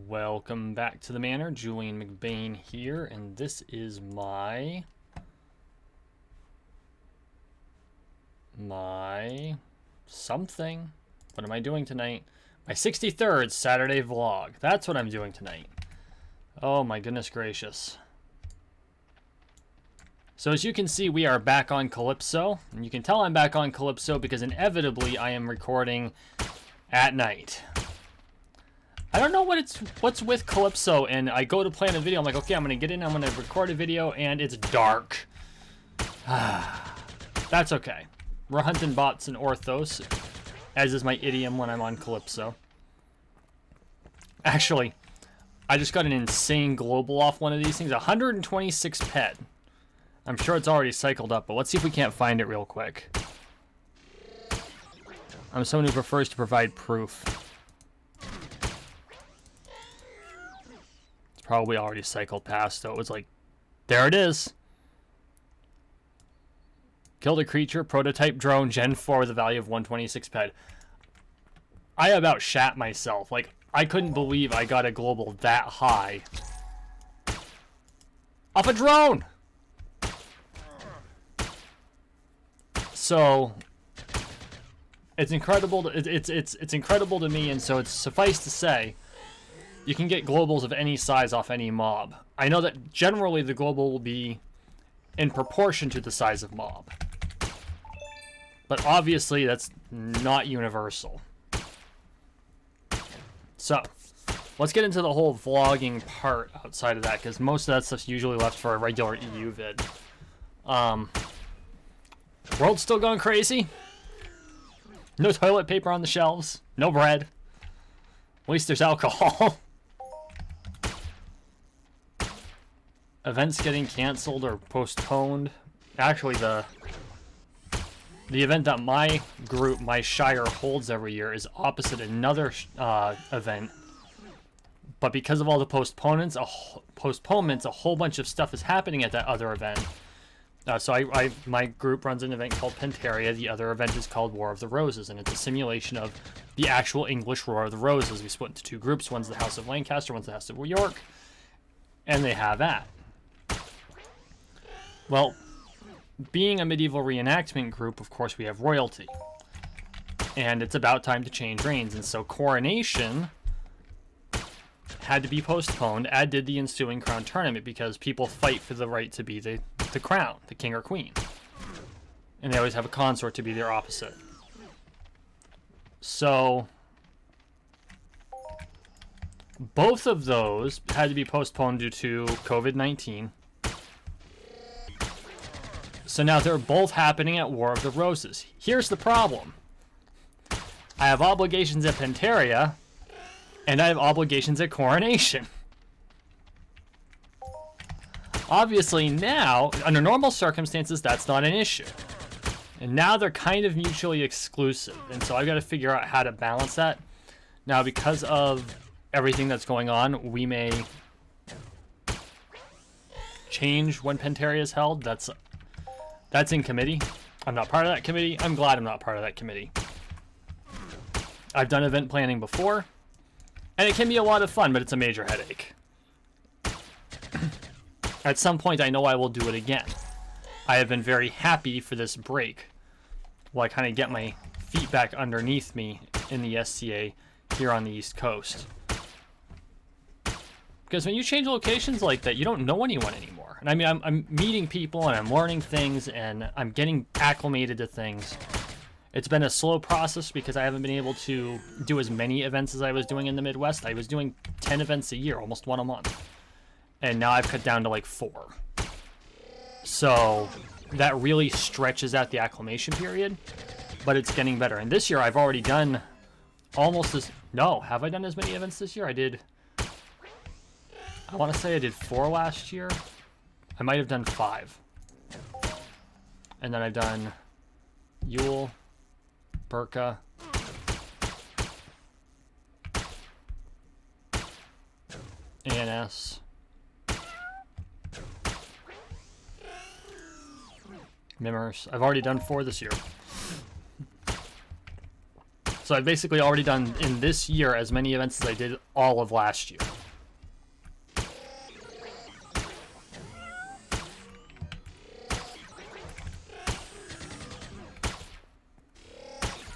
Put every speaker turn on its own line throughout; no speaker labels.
Welcome back to the Manor. Julian McBain here, and this is my something. What am I doing tonight? My 63rd Saturday vlog. That's what I'm doing tonight. Oh my goodness gracious. So as you can see, we are back on Calypso, and you can tell I'm back on Calypso because inevitably I am recording at night. I don't know what's with Calypso, and I go to plan a video. I'm like, okay, I'm gonna get in, I'm gonna record a video, and it's dark. That's okay. We're hunting bots and orthos, as is my idiom when I'm on Calypso. Actually, I just got an insane global off one of these things. 126 pet. I'm sure it's already cycled up, but let's see if we can't find it real quick. I'm someone who prefers to provide proof. Probably already cycled past, so it was like, there it is. Killed a creature, prototype drone, Gen 4 with a value of 126 ped. I about shat myself. Like, I couldn't believe I got a global that high off a drone. So it's incredible. It's incredible to me, and so it's suffice to say, you can get globals of any size off any mob. I know that generally the global will be in proportion to the size of mob. But obviously that's not universal. So, let's get into the whole vlogging part outside of that, because most of that stuff's usually left for a regular EU vid. World's still going crazy. No toilet paper on the shelves. No bread. At least there's alcohol. Events getting canceled or postponed. Actually, the event that my group, my Shire, holds every year is opposite another event. But because of all the postponements, a whole bunch of stuff is happening at that other event. So my group runs an event called Pantaria. The other event is called War of the Roses, and it's a simulation of the actual English War of the Roses. We split into two groups. One's the House of Lancaster, one's the House of York, and they have that. Well, being a medieval reenactment group, of course, we have royalty. And it's about time to change reigns. And so Coronation had to be postponed, as did the ensuing crown tournament, because people fight for the right to be the crown, the king or queen. And they always have a consort to be their opposite. So both of those had to be postponed due to COVID-19. So now they're both happening at War of the Roses. Here's the problem. I have obligations at Pantaria, and I have obligations at Coronation. Obviously now, under normal circumstances, that's not an issue. And now they're kind of mutually exclusive. And so I've got to figure out how to balance that. Now, because of everything that's going on, we may change when Pantaria is held. That's in committee. I'm not part of that committee. I'm glad I'm not part of that committee. I've done event planning before, and it can be a lot of fun, but it's a major headache. At some point, I know I will do it again. I have been very happy for this break while I kind of get my feet back underneath me in the SCA here on the East Coast. Because when you change locations like that, you don't know anyone anymore. And I mean, I'm meeting people and I'm learning things and I'm getting acclimated to things. It's been a slow process because I haven't been able to do as many events as I was doing in the Midwest. I was doing 10 events a year, almost one a month. And now I've cut down to like 4. So that really stretches out the acclimation period, but it's getting better. And this year I've already done almost as... No, have I done as many events this year? I want to say I did 4 last year. I might have done 5. And then I've done Yule, Burka, ANS, Mimmers. I've already done 4 this year. So I've basically already done in this year as many events as I did all of last year.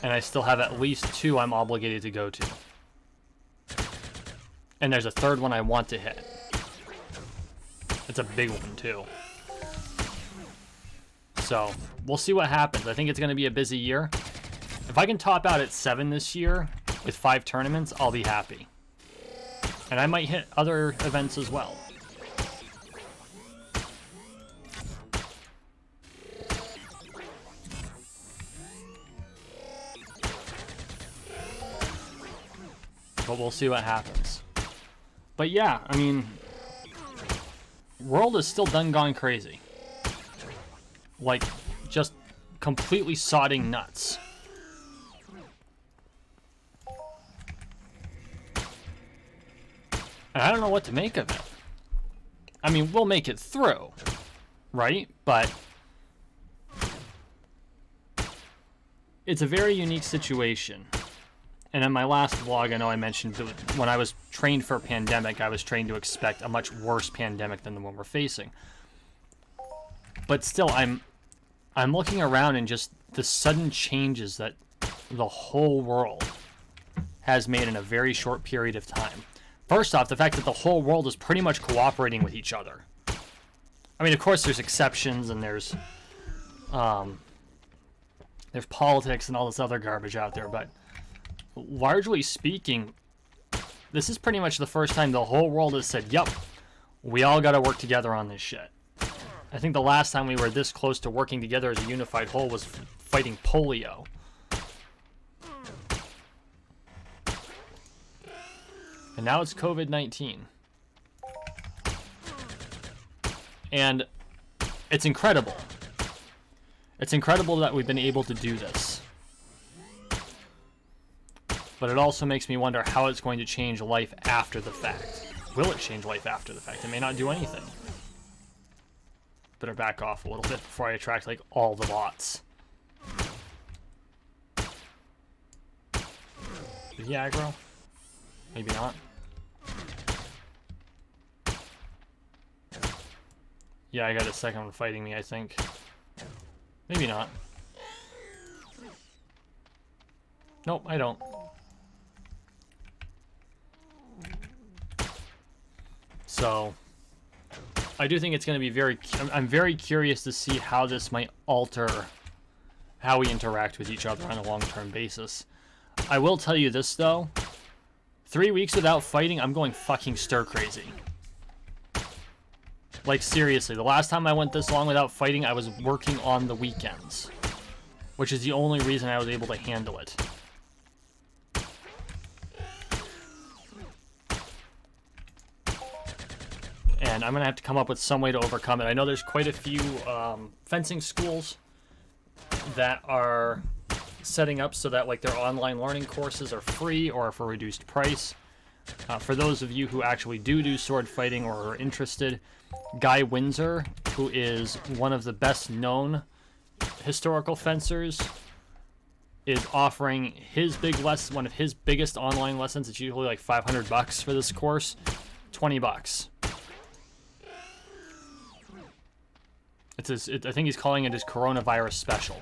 And I still have at least 2 I'm obligated to go to. And there's a 3rd one I want to hit. It's a big one too. So we'll see what happens. I think it's going to be a busy year. If I can top out at 7 this year with 5 tournaments, I'll be happy. And I might hit other events as well. But we'll see what happens. But yeah, I mean, world is still done gone crazy. Like, just completely sodding nuts. And I don't know what to make of it. I mean, we'll make it through, right? But it's a very unique situation. And in my last vlog, I know I mentioned that when I was trained for a pandemic, I was trained to expect a much worse pandemic than the one we're facing. But still, I'm looking around and just the sudden changes that the whole world has made in a very short period of time. First off, the fact that the whole world is pretty much cooperating with each other. I mean, of course, there's exceptions and there's politics and all this other garbage out there, but largely speaking, this is pretty much the first time the whole world has said, yep, we all got to work together on this shit. I think the last time we were this close to working together as a unified whole was fighting polio. And now it's COVID-19. And it's incredible. It's incredible that we've been able to do this. But it also makes me wonder how it's going to change life after the fact. Will it change life after the fact? It may not do anything. Better back off a little bit before I attract, like, all the bots. Did he aggro? Maybe not. Yeah, I got a second one fighting me, I think. Maybe not. Nope, I don't. So, I do think it's going to be I'm very curious to see how this might alter how we interact with each other on a long-term basis. I will tell you this, though. 3 weeks without fighting, I'm going fucking stir-crazy. Like, seriously, the last time I went this long without fighting, I was working on the weekends. Which is the only reason I was able to handle it. And I'm going to have to come up with some way to overcome it. I know there's quite a few fencing schools that are setting up so that, like, their online learning courses are free or for a reduced price. For those of you who actually do sword fighting or are interested, Guy Windsor, who is one of the best known historical fencers, is offering his big lesson, one of his biggest online lessons. It's usually like $500 for this course, $20. I think he's calling it his coronavirus special.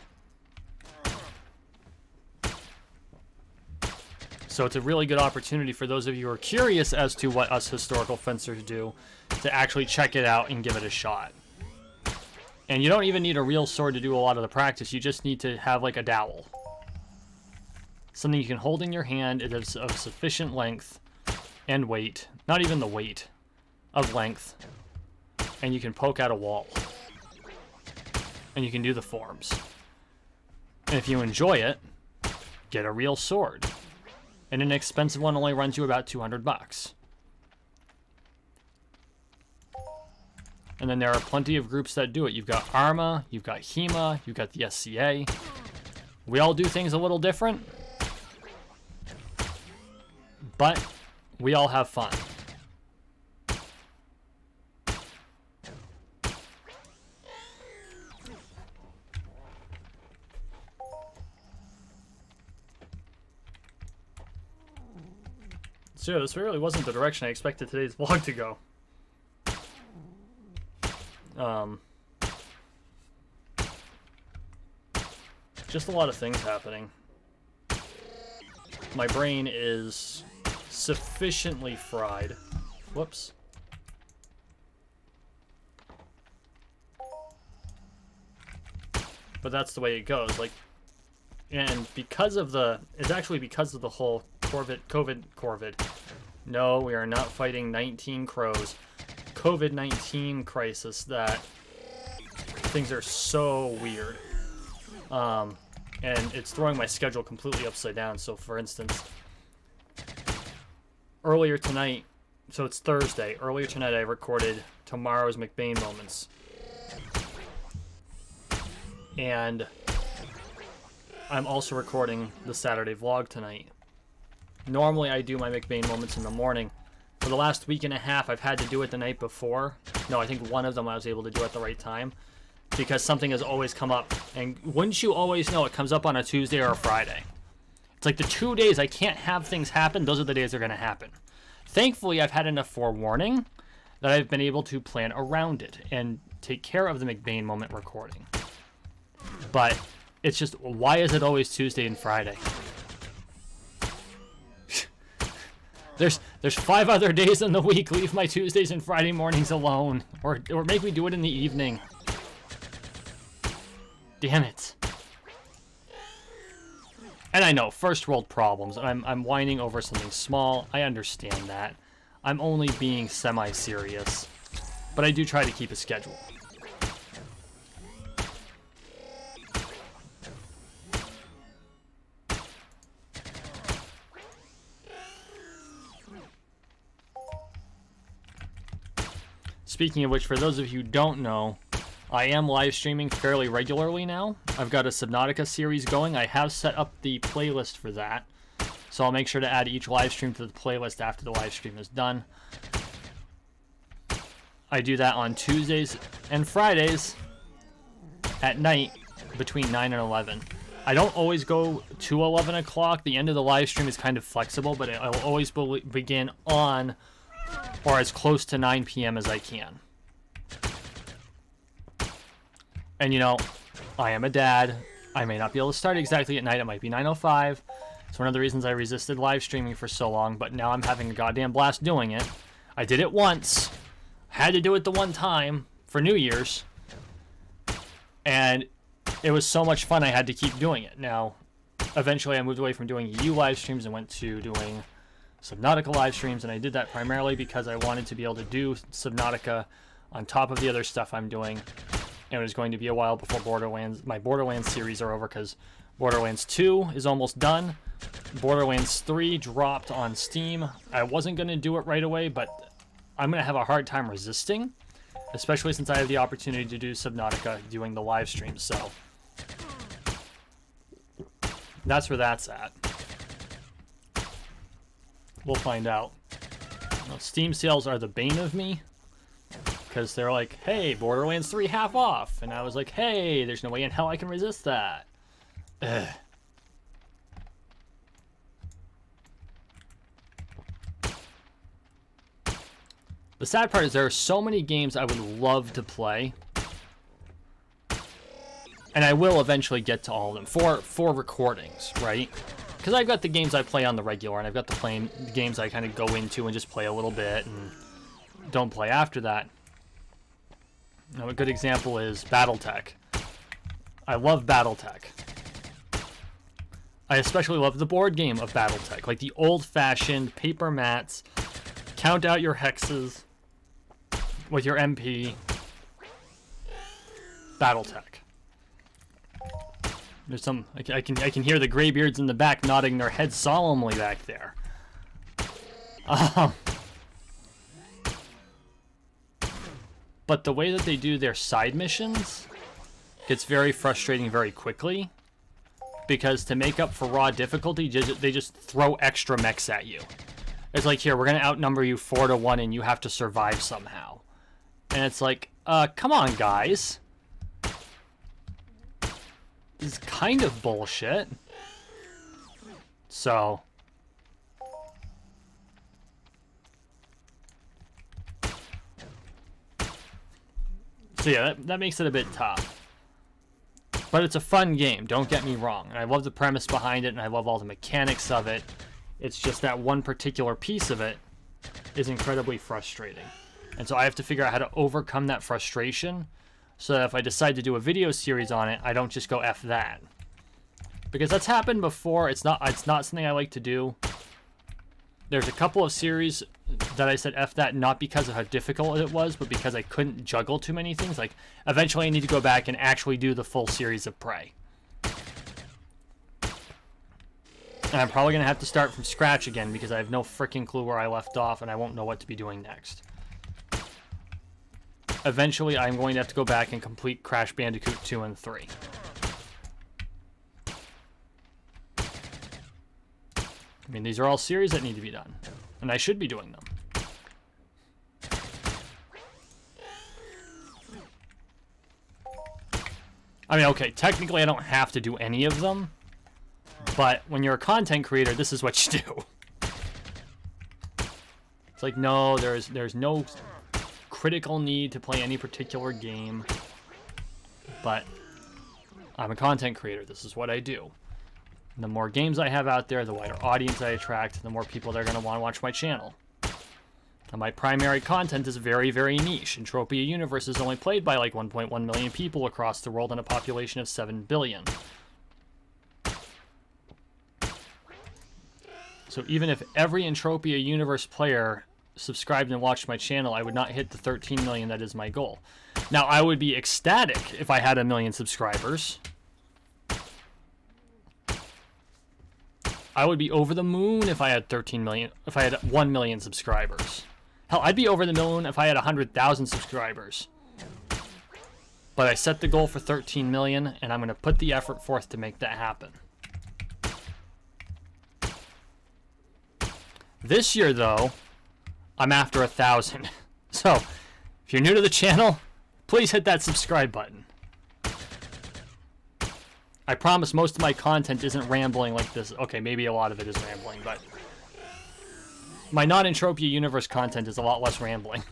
So it's a really good opportunity for those of you who are curious as to what us historical fencers do to actually check it out and give it a shot. And you don't even need a real sword to do a lot of the practice. You just need to have, like, a dowel. Something you can hold in your hand. It is of sufficient length and weight. Not even the weight of length. And you can poke out a wall. And you can do the forms. And if you enjoy it, get a real sword. And an expensive one only runs you about $200. And then there are plenty of groups that do it. You've got ARMA, you've got HEMA, you've got the SCA. We all do things a little different. But we all have fun. So yeah, this really wasn't the direction I expected today's vlog to go. Just a lot of things happening. My brain is sufficiently fried. Whoops. But that's the way it goes. Like, and because of the, it's actually because of the whole COVID. No, we are not fighting 19 crows. COVID-19 crisis that things are so weird. And it's throwing my schedule completely upside down. So for instance, earlier tonight, so it's Thursday, earlier tonight I recorded tomorrow's McBain moments. And I'm also recording the Saturday vlog tonight. Normally I do my McBain moments in the morning. For the last week and a half, I've had to do it the night before. No, I think one of them I was able to do at the right time. Because something has always come up. And wouldn't you always know it comes up on a Tuesday or a Friday? It's like the 2 days I can't have things happen, those are the days they're going to happen. Thankfully, I've had enough forewarning that I've been able to plan around it and take care of the McBain moment recording. But it's just, why is it always Tuesday and Friday? There's 5 other days in the week. Leave my Tuesdays and Friday mornings alone. Or make me do it in the evening. Damn it. And I know, first world problems. I'm whining over something small. I understand that. I'm only being semi-serious. But I do try to keep a schedule. Speaking of which, for those of you who don't know, I am live streaming fairly regularly now. I've got a Subnautica series going. I have set up the playlist for that. So I'll make sure to add each live stream to the playlist after the live stream is done. I do that on Tuesdays and Fridays at night between 9 and 11. I don't always go to 11 o'clock. The end of the live stream is kind of flexible, but I will always begin on or as close to 9 p.m. as I can. And you know, I am a dad. I may not be able to start exactly at night. It might be 9:05. It's one of the reasons I resisted live streaming for so long, but now I'm having a goddamn blast doing it. I did it once. Had to do it the one time for New Year's. And it was so much fun I had to keep doing it. Now, eventually I moved away from doing EU live streams and went to doing Subnautica live streams, and I did that primarily because I wanted to be able to do Subnautica on top of the other stuff I'm doing. And it was going to be a while before my Borderlands series are over, because Borderlands 2 is almost done. Borderlands 3 dropped on Steam. I wasn't going to do it right away, but I'm going to have a hard time resisting, especially since I have the opportunity to do Subnautica doing the live stream, so that's where that's at. We'll find out. Well, Steam sales are the bane of me, because they're like, hey, Borderlands 3 half off. And I was like, hey, there's no way in hell I can resist that. Ugh. The sad part is there are so many games I would love to play. And I will eventually get to all of them for recordings, right? Because I've got the games I play on the regular, and I've got the games I kind of go into and just play a little bit and don't play after that. Now, a good example is BattleTech. I love BattleTech. I especially love the board game of BattleTech, like the old-fashioned paper mats, count out your hexes with your MP. BattleTech. There's some, I can hear the graybeards in the back nodding their heads solemnly back there. But the way that they do their side missions gets very frustrating very quickly, because to make up for raw difficulty, they just throw extra mechs at you. It's like, here, we're going to outnumber you 4-1 and you have to survive somehow. And it's like, come on, guys. This is kind of bullshit. So, So yeah, that makes it a bit tough. But it's a fun game, don't get me wrong. And I love the premise behind it, and I love all the mechanics of it. It's just that one particular piece of it is incredibly frustrating. And so I have to figure out how to overcome that frustration so that if I decide to do a video series on it, I don't just go F that. Because that's happened before. It's not something I like to do. There's a couple of series that I said F that, not because of how difficult it was, but because I couldn't juggle too many things. Like, eventually I need to go back and actually do the full series of Prey. And I'm probably going to have to start from scratch again because I have no freaking clue where I left off and I won't know what to be doing next. Eventually, I'm going to have to go back and complete Crash Bandicoot 2 and 3. I mean, these are all series that need to be done. And I should be doing them. I mean, okay, technically I don't have to do any of them. But when you're a content creator, this is what you do. It's like, no, there's no critical need to play any particular game. But I'm a content creator. This is what I do. And the more games I have out there, the wider audience I attract, the more people that are going to want to watch my channel. And my primary content is very, very niche. Entropia Universe is only played by like 1.1 million people across the world and a population of 7 billion. So even if every Entropia Universe player subscribed and watched my channel, I would not hit the 13 million that is my goal. Now, I would be ecstatic if I had 1 million subscribers. I would be over the moon if I had 13 million, if I had 1 million subscribers. Hell, I'd be over the moon if I had 100,000 subscribers. But I set the goal for 13 million, and I'm going to put the effort forth to make that happen. This year, though, I'm after 1,000. So, if you're new to the channel, please hit that subscribe button. I promise most of my content isn't rambling like this. Okay, maybe a lot of it is rambling, but my non-Entropia Universe content is a lot less rambling.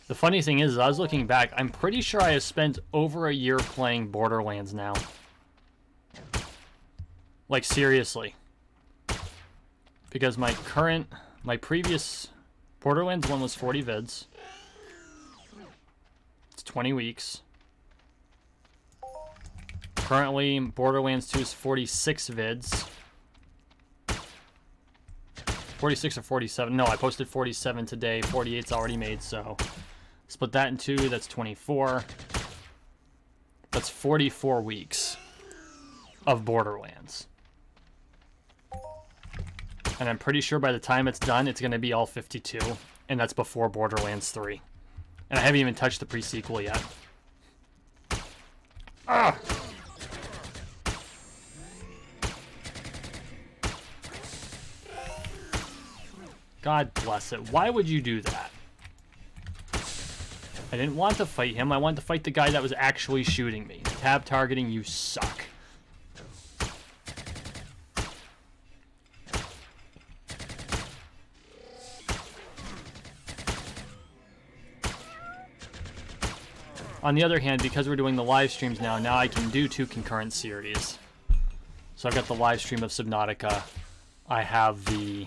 The funny thing is, I was looking back, I'm pretty sure I have spent over a year playing Borderlands now. Like, seriously. Because my previous Borderlands one was 40 vids. It's 20 weeks. Currently, Borderlands 2 is 46 vids. 46 or 47. No, I posted 47 today. 48's already made, so split that in two. That's 24. That's 44 weeks of Borderlands. And I'm pretty sure by the time it's done, it's going to be all 52. And that's before Borderlands 3. And I haven't even touched the pre-sequel yet. Ah! God bless it. Why would you do that? I didn't want to fight him. I wanted to fight the guy that was actually shooting me. Tab targeting, you suck. On the other hand, because we're doing the live streams now I can do 2 concurrent series. So I've got the live stream of Subnautica. I have the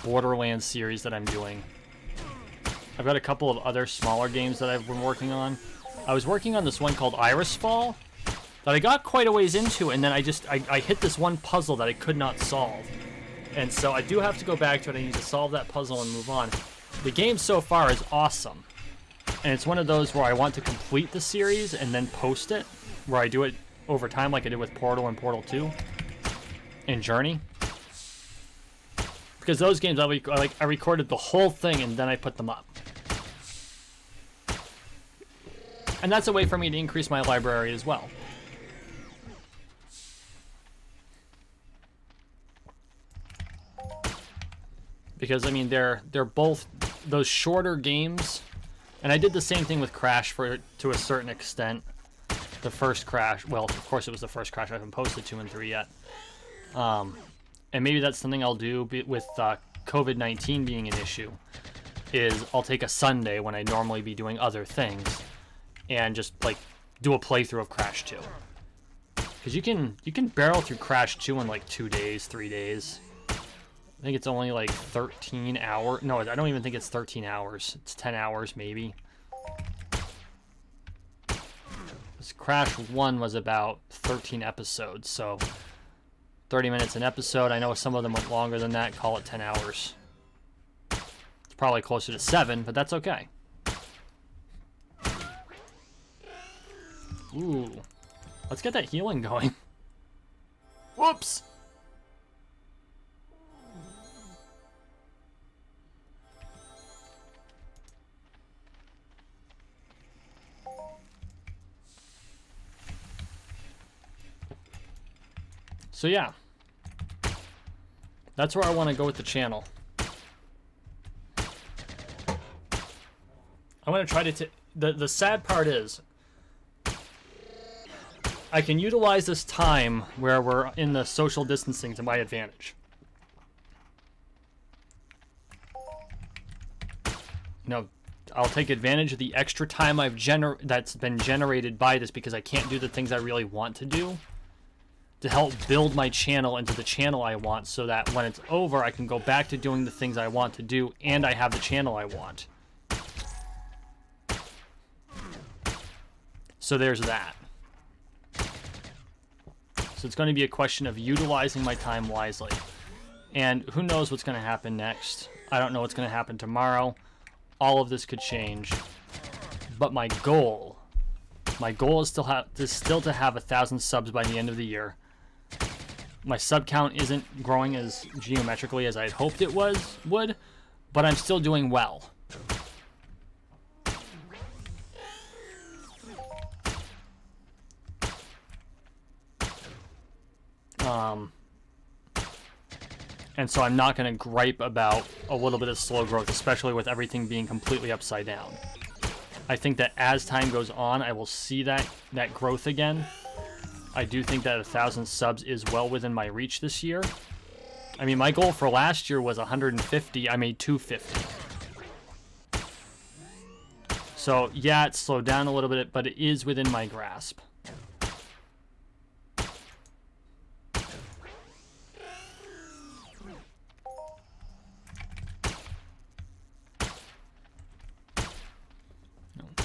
Borderlands series that I'm doing. I've got a couple of other smaller games that I've been working on. I was working on this one called Iris Fall that I got quite a ways into, and then I hit this one puzzle that I could not solve. And so I do have to go back to it. I need to solve that puzzle and move on. The game so far is awesome. And it's one of those where I want to complete the series and then post it, where I do it over time like I did with Portal and Portal 2 and Journey. Because those games, I recorded the whole thing and then I put them up. And that's a way for me to increase my library as well. Because, I mean, they're both those shorter games. And I did the same thing with Crash to a certain extent. The first Crash, well, of course it was the first Crash. I haven't posted 2 and 3 yet. And maybe that's something I'll do with COVID-19 being an issue, is I'll take a Sunday when I normally be doing other things and just like do a playthrough of Crash 2. Because you can barrel through Crash 2 in like 2 days, 3 days. I think it's only like 13 hours. No, I don't even think it's 13 hours. It's 10 hours maybe. This Crash 1 was about 13 episodes, so 30 minutes an episode. I know some of them went longer than that. Call it 10 hours. It's probably closer to 7, but that's okay. Ooh. Let's get that healing going. Whoops! So yeah. That's where I want to go with the channel. I want to try to... The sad part is, I can utilize this time where we're in the social distancing to my advantage. You know, I'll take advantage of the extra time that's been generated by this because I can't do the things I really want to do to help build my channel into the channel I want, so that when it's over, I can go back to doing the things I want to do and I have the channel I want. So there's that. So it's going to be a question of utilizing my time wisely. And who knows what's going to happen next. I don't know what's going to happen tomorrow. All of this could change. But my goal is still to have 1,000 subs by the end of the year. My sub count isn't growing as geometrically as I'd hoped it would, but I'm still doing well. And so I'm not going to gripe about a little bit of slow growth, especially with everything being completely upside down. I think that as time goes on, I will see that growth again. I do think that 1,000 subs is well within my reach this year. I mean, my goal for last year was 150. I made 250. So, yeah, it slowed down a little bit, but it is within my grasp.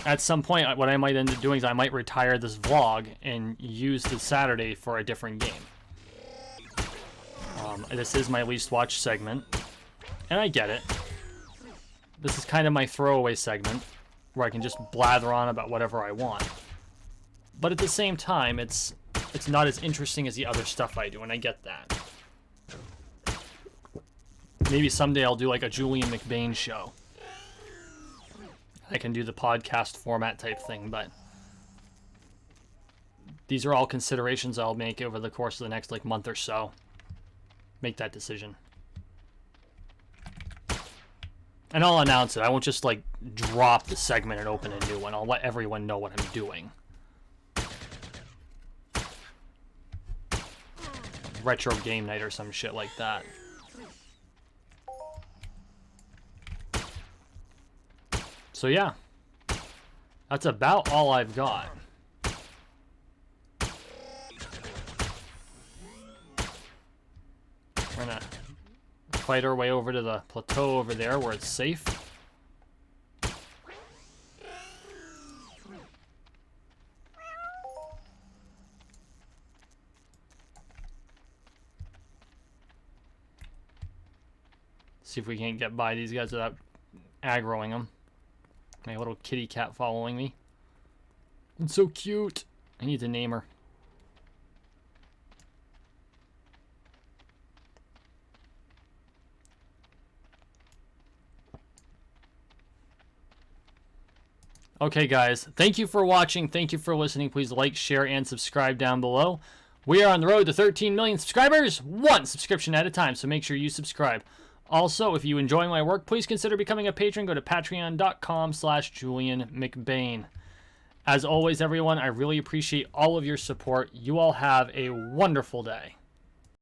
At some point, what I might end up doing is I might retire this vlog and use the Saturday for a different game. This is my least watched segment, and I get it. This is kind of my throwaway segment, where I can just blather on about whatever I want. But at the same time, it's not as interesting as the other stuff I do, and I get that. Maybe someday I'll do like a Julian McBain show. I can do the podcast format type thing, but these are all considerations I'll make over the course of the next like month or so. Make that decision. And I'll announce it. I won't just like drop the segment and open a new one. I'll let everyone know what I'm doing. Retro game night or some shit like that. So yeah, that's about all I've got. We're gonna fight our way over to the plateau over there where it's safe. See if we can't get by these guys without aggroing them. My little kitty cat following me. It's so cute. I need to name her. Okay, guys. Thank you for watching. Thank you for listening. Please like, share, and subscribe down below. We are on the road to 13 million subscribers, one subscription at a time, so make sure you subscribe. Also, if you enjoy my work, please consider becoming a patron. Go to patreon.com/JulianMcBain. As always, everyone, I really appreciate all of your support. You all have a wonderful day.